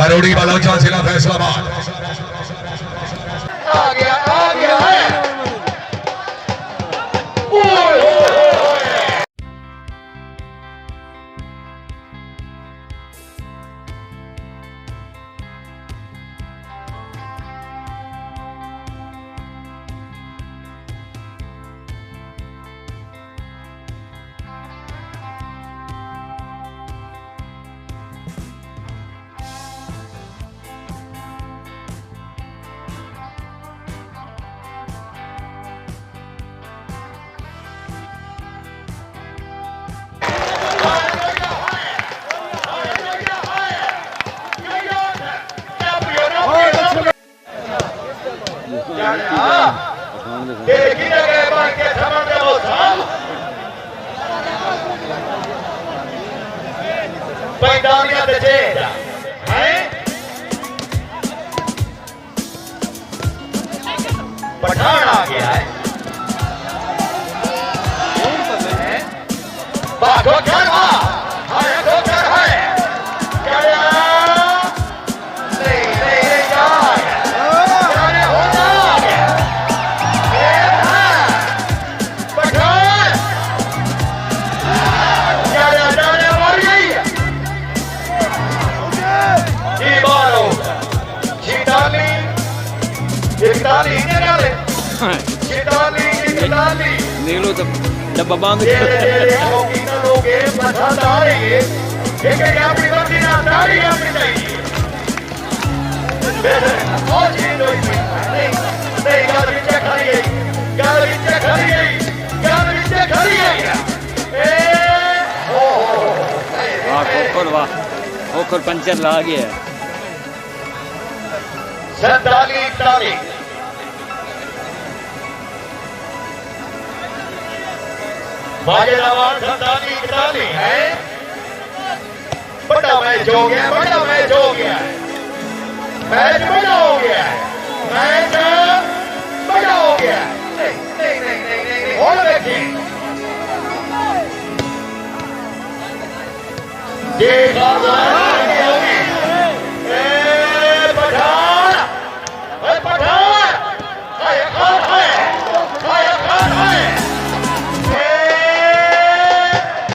अरोड़ी वाला जिला फैसलाबाद आ गया है पठान आ गया है नीलो तो डब्बा बांध के वाह पंचर ला गया माजेदार खिताबी है। बड़ा मैच हो गया, बड़ा मैच हो गया, मैच बड़ा हो गया, मैच बड़ा हो गया। नहीं और देखिए ये